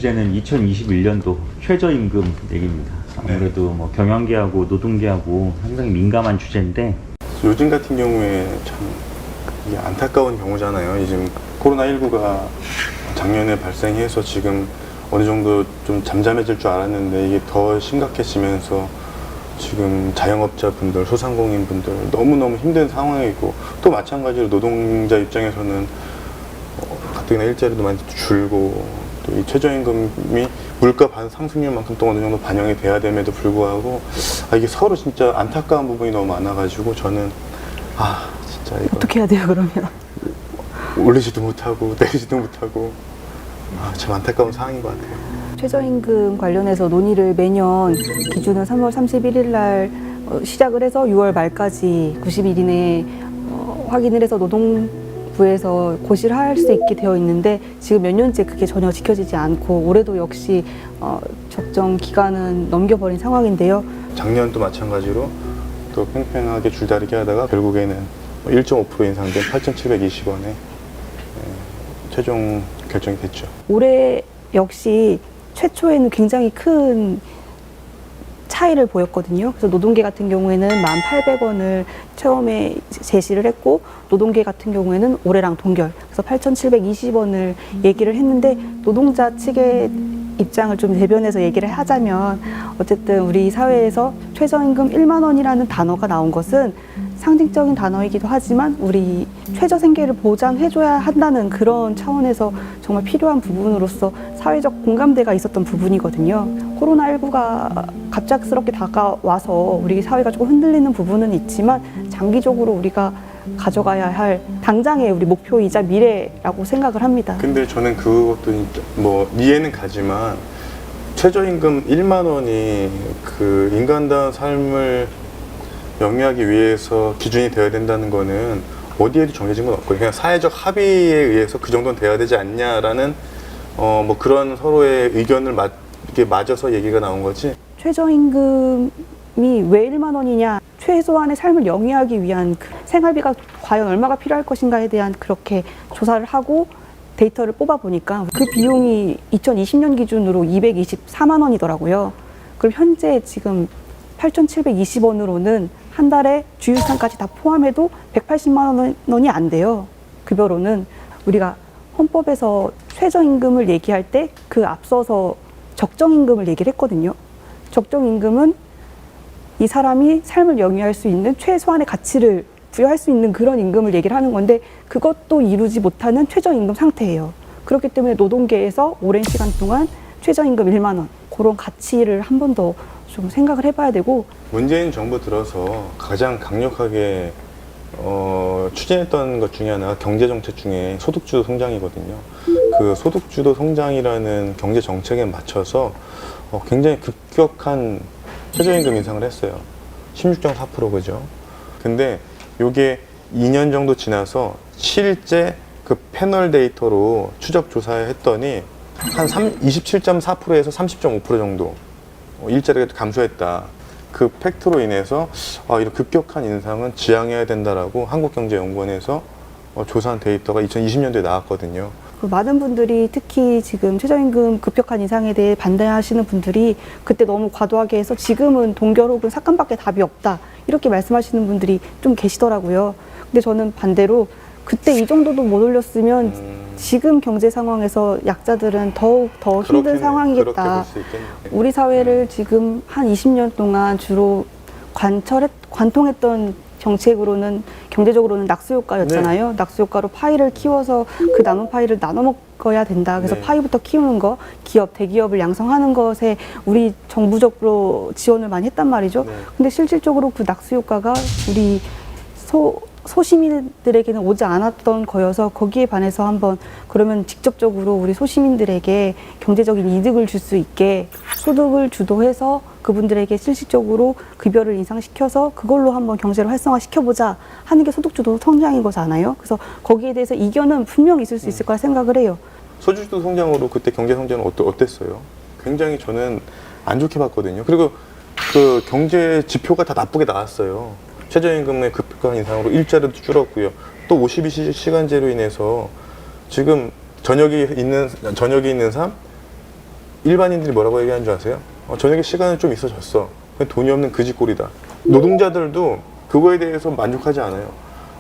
주제는 2021년도 최저임금 얘기입니다. 아무래도 뭐 경영계하고 노동계하고 상당히 민감한 주제인데 요즘 같은 경우에 참 이게 안타까운 경우잖아요. 지금 코로나19가 작년에 발생해서 지금 어느 정도 좀 잠잠해질 줄 알았는데 이게 더 심각해지면서 지금 자영업자분들, 소상공인분들 너무너무 힘든 상황이고, 또 마찬가지로 노동자 입장에서는 가뜩이나 일자리도 많이 줄고, 또 이 최저임금이 물가 상승률만큼 또 어느 정도 반영이 돼야 됨에도 불구하고 이게 서로 진짜 안타까운 부분이 너무 많아가지고 저는 진짜 이거 어떻게 해야 돼요, 그러면? 올리지도 못하고 내리지도 못하고 참 안타까운 상황인 것 같아요. 최저임금 관련해서 논의를 매년 기준은 3월 31일 날 시작을 해서 6월 말까지 90일 이내에 확인을 해서 노동부에서 고시를 할 수 있게 되어 있는데, 지금 몇 년째 그게 전혀 지켜지지 않고 올해도 역시 적정 기간은 넘겨버린 상황인데요. 작년도 마찬가지로 또 팽팽하게 줄다리기 하다가 결국에는 1.5% 인상된 8,720원에 최종 결정이 됐죠. 올해 역시 최초에는 굉장히 큰 차이를 보였거든요. 그래서 노동계 같은 경우에는 1,800원을 처음에 제시를 했고, 노동계 같은 경우에는 올해랑 동결, 그래서 8,720원을 얘기를 했는데, 노동자 측의 입장을 좀 대변해서 얘기를 하자면, 어쨌든 우리 사회에서 최저임금 1만 원이라는 단어가 나온 것은 상징적인 단어이기도 하지만 우리 최저 생계를 보장해줘야 한다는 그런 차원에서 정말 필요한 부분으로서 사회적 공감대가 있었던 부분이거든요. 코로나19가 갑작스럽게 다가와서 우리 사회가 조금 흔들리는 부분은 있지만, 장기적으로 우리가 가져가야 할 당장의 우리 목표이자 미래라고 생각을 합니다. 근데 저는 그것도 뭐 이해는 가지만, 최저임금 1만 원이 그 인간다운 삶을 영위하기 위해서 기준이 되어야 된다는 거는 어디에도 정해진 건 없고, 그냥 사회적 합의에 의해서 그 정도는 돼야 되지 않냐라는 뭐 그런 서로의 의견을 이렇게 맞아서 얘기가 나온 거지. 최저임금이 왜 1만 원이냐, 최소한의 삶을 영위하기 위한 그 생활비가 과연 얼마가 필요할 것인가에 대한 그렇게 조사를 하고 데이터를 뽑아 보니까 그 비용이 2020년 기준으로 224만 원이더라고요. 그럼 현재 지금 8,720원으로는 한 달에 주휴상까지 다 포함해도 180만 원이 안 돼요. 급여로는. 우리가 헌법에서 최저임금을 얘기할 때 그 앞서서 적정임금을 얘기를 했거든요. 적정임금은 이 사람이 삶을 영위할 수 있는 최소한의 가치를 부여할 수 있는 그런 임금을 얘기를 하는 건데, 그것도 이루지 못하는 최저임금 상태예요. 그렇기 때문에 노동계에서 오랜 시간 동안 최저임금 1만 원, 그런 가치를 한 번 더 좀 생각을 해봐야 되고. 문재인 정부 들어서 가장 강력하게 추진했던 것 중에 하나가 경제정책 중에 소득주도 성장이거든요. 그 소득주도 성장이라는 경제 정책에 맞춰서 굉장히 급격한 최저임금 인상을 했어요. 16.4%, 그죠? 근데 이게 2년 정도 지나서 실제 그 패널 데이터로 추적 조사했더니 한 27.4%에서 30.5% 정도 일자리가 감소했다. 그 팩트로 인해서 이런 급격한 인상은 지양해야 된다라고 한국경제연구원에서 조사한 데이터가 2020년도에 나왔거든요. 많은 분들이 특히 지금 최저임금 급격한 인상에 대해 반대하시는 분들이 그때 너무 과도하게 해서 지금은 동결 혹은 삭감밖에 답이 없다, 이렇게 말씀하시는 분들이 좀 계시더라고요. 근데 저는 반대로 그때 이 정도도 못 올렸으면 지금 경제 상황에서 약자들은 더욱 더 힘든 상황이겠다. 우리 사회를 지금 한 20년 동안 주로 관통했던 정책으로는, 경제적으로는 낙수효과였잖아요. 네. 낙수효과로 파이를 키워서 그 남은 파이를 나눠 먹어야 된다. 그래서 네. 파이부터 키우는 거, 기업, 대기업을 양성하는 것에 우리 정부적으로 지원을 많이 했단 말이죠. 네. 근데 실질적으로 그 낙수효과가 우리 소시민들에게는 오지 않았던 거여서, 거기에 반해서 한번 그러면 직접적으로 우리 소시민들에게 경제적인 이득을 줄 수 있게 소득을 주도해서 그분들에게 실질적으로 급여를 인상시켜서 그걸로 한번 경제를 활성화시켜보자 하는 게 소득주도 성장인 거잖아요. 그래서 거기에 대해서 이견은 분명히 있을 수 있을 거라 생각을 해요. 소득주도 성장으로 그때 경제 성장은 어땠어요? 굉장히 저는 안 좋게 봤거든요. 그리고 그 경제 지표가 다 나쁘게 나왔어요. 최저임금의 급격한 인상으로 일자리도 줄었고요. 또 52시간제로 인해서 지금 저녁이 있는 삶, 일반인들이 뭐라고 얘기하는 줄 아세요? 저녁에 시간은 좀 있어졌어. 그냥 돈이 없는 그지꼴이다. 노동자들도 그거에 대해서 만족하지 않아요.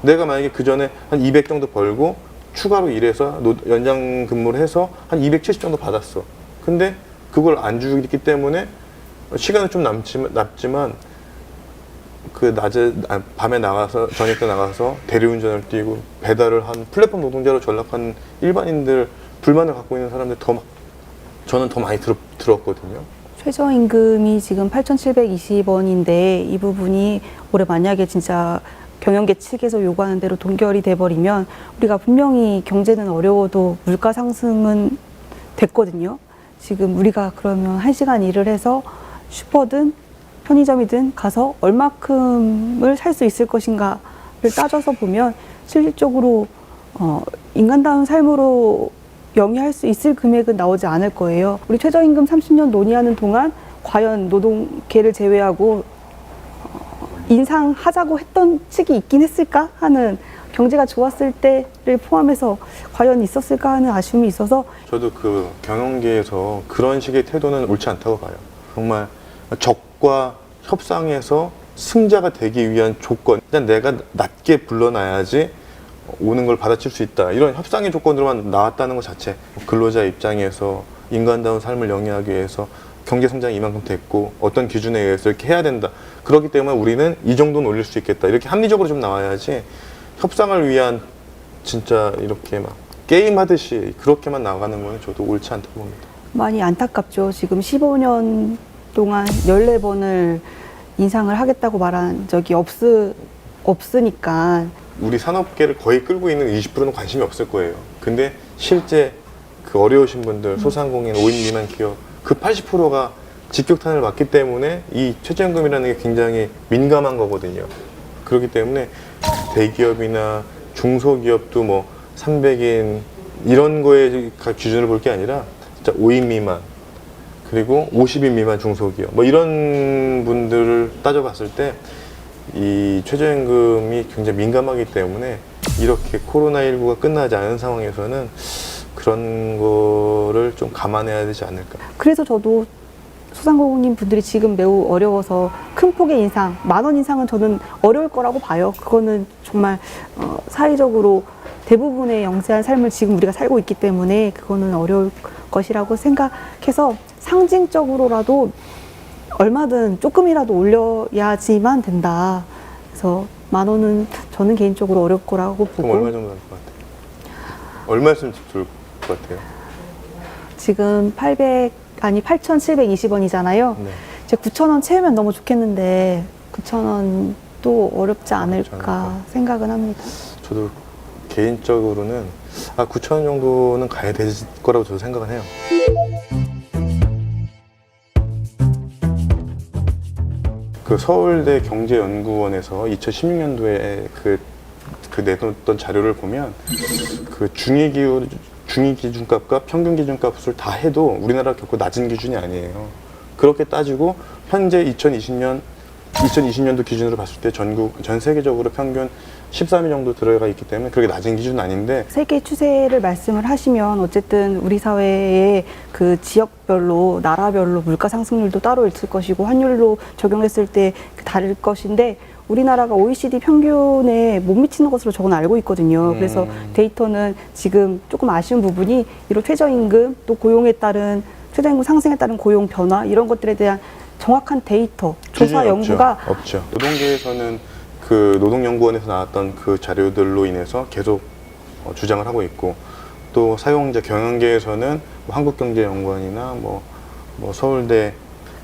내가 만약에 그 전에 한 200 정도 벌고 추가로 일해서 연장 근무를 해서 한 270 정도 받았어. 근데 그걸 안 주기 때문에 시간은 좀 남지만 그 밤에 나가서 저녁 때 나가서 대리운전을 뛰고 배달을 한 플랫폼 노동자로 전락한 일반인들 불만을 갖고 있는 사람들 저는 더 많이 들었거든요. 최저임금이 지금 8,720원인데 이 부분이 올해 만약에 진짜 경영계 측에서 요구하는 대로 동결이 돼버리면 우리가 분명히 경제는 어려워도 물가 상승은 됐거든요. 지금 우리가 그러면 1시간 일을 해서 슈퍼든 편의점이든 가서 얼마큼을 살 수 있을 것인가를 따져서 보면 실질적으로 인간다운 삶으로 영위할 수 있을 금액은 나오지 않을 거예요. 우리 최저임금 30년 논의하는 동안 과연 노동계를 제외하고 인상하자고 했던 측이 있긴 했을까 하는, 경제가 좋았을 때를 포함해서 과연 있었을까 하는 아쉬움이 있어서 저도 그 경영계에서 그런 식의 태도는 옳지 않다고 봐요. 정말 적과 협상에서 승자가 되기 위한 조건, 일단 내가 낮게 불러놔야지 오는 걸 받아칠 수 있다, 이런 협상의 조건으로만 나왔다는 것 자체, 근로자 입장에서 인간다운 삶을 영위하기 위해서 경제 성장이 이만큼 됐고 어떤 기준에 의해서 이렇게 해야 된다, 그렇기 때문에 우리는 이 정도는 올릴 수 있겠다, 이렇게 합리적으로 좀 나와야지 협상을 위한 진짜 이렇게 막 게임하듯이 그렇게만 나가는 건 저도 옳지 않다고 봅니다. 많이 안타깝죠. 지금 15년 동안 14번을 인상을 하겠다고 말한 적이 없으니까. 우리 산업계를 거의 끌고 있는 20%는 관심이 없을 거예요. 근데 실제 그 어려우신 분들, 소상공인, 5인 미만 기업, 그 80%가 직격탄을 맞기 때문에 이 최저임금이라는 게 굉장히 민감한 거거든요. 그렇기 때문에 대기업이나 중소기업도 뭐 300인 이런 거에 기준을 볼 게 아니라 진짜 5인 미만, 그리고 50인 미만 중소기업, 뭐 이런 분들을 따져봤을 때 이 최저임금이 굉장히 민감하기 때문에 이렇게 코로나19가 끝나지 않은 상황에서는 그런 거를 좀 감안해야 되지 않을까. 그래서 저도 소상공인 분들이 지금 매우 어려워서 큰 폭의 인상, 10,000원 인상은 저는 어려울 거라고 봐요. 그거는 정말 사회적으로 대부분의 영세한 삶을 지금 우리가 살고 있기 때문에 그거는 어려울 것이라고 생각해서 상징적으로라도 얼마든 조금이라도 올려야지만 된다. 그래서 10,000원은 저는 개인적으로 어려울 거라고 보고. 그럼 얼마 정도 날 것 같아요? 얼마였으면 좋을 것 같아요? 지금 8,720원이잖아요. 네. 이제 9,000원 채우면 너무 좋겠는데 9,000원도 어렵지 않을까 생각은 합니다. 저도 개인적으로는 9,000원 정도는 가야 될 거라고 저도 생각은 해요. 그 서울대 경제연구원에서 2016년도에 그 내놓았던 자료를 보면 그 중위 기준값과 평균 기준값을 다 해도 우리나라 결코 낮은 기준이 아니에요. 그렇게 따지고 현재 2020년도 기준으로 봤을 때 전 세계적으로 평균 13위 정도 들어가 있기 때문에 그렇게 낮은 기준은 아닌데, 세계 추세를 말씀을 하시면 어쨌든 우리 사회에 그 지역별로, 나라별로 물가 상승률도 따로 있을 것이고 환율로 적용했을 때 다를 것인데 우리나라가 OECD 평균에 못 미치는 것으로 저는 알고 있거든요. 그래서 데이터는 지금 조금 아쉬운 부분이 이런 최저임금, 또 고용에 따른 최저임금 상승에 따른 고용 변화, 이런 것들에 대한 정확한 데이터, 조사 연구가 없죠. 노동계에서는 그 노동연구원에서 나왔던 그 자료들로 인해서 계속 주장을 하고 있고, 또 사용자 경영계에서는 뭐 한국경제연구원이나 뭐 서울대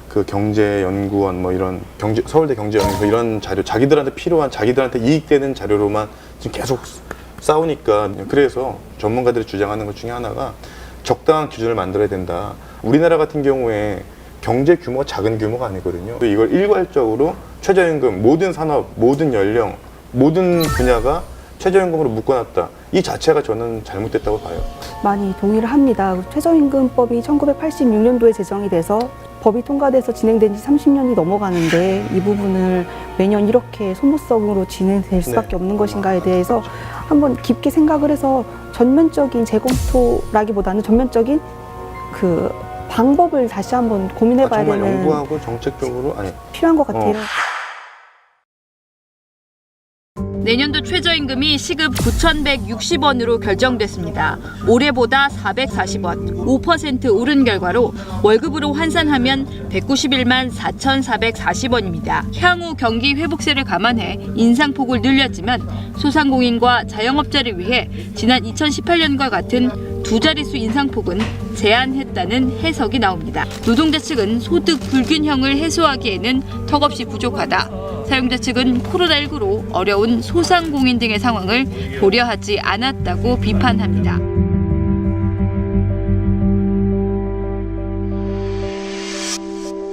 그 경제연구원, 뭐 이런 서울대 경제연구소 이런 자료, 자기들한테 필요한, 자기들한테 이익되는 자료로만 지금 계속 싸우니까, 그래서 전문가들이 주장하는 것 중에 하나가 적당한 기준을 만들어야 된다. 우리나라 같은 경우에 경제 규모가 작은 규모가 아니거든요. 이걸 일괄적으로 최저임금, 모든 산업, 모든 연령, 모든 분야가 최저임금으로 묶어놨다, 이 자체가 저는 잘못됐다고 봐요. 많이 동의를 합니다. 최저임금법이 1986년도에 제정이 돼서 법이 통과돼서 진행된 지 30년이 넘어가는데 이 부분을 매년 이렇게 소모성으로 진행될 수밖에 없는 것인가에 대해서 한번 깊게 생각을 해서 전면적인 재검토라기보다는 전면적인 그 방법을 다시 한번 고민해봐야 정말 되는 연구하고 정책적으로 필요한 것 같아요. 내년도 최저임금이 시급 9,160원으로 결정됐습니다. 올해보다 440원, 5% 오른 결과로 월급으로 환산하면 191만 4,440원입니다. 향후 경기 회복세를 감안해 인상폭을 늘렸지만 소상공인과 자영업자를 위해 지난 2018년과 같은 두 자릿수 인상폭은 제한했다는 해석이 나옵니다. 노동자 측은 소득 불균형을 해소하기에는 턱없이 부족하다. 사용자 측은 코로나19로 어려운 소상공인 등의 상황을 고려하지 않았다고 비판합니다.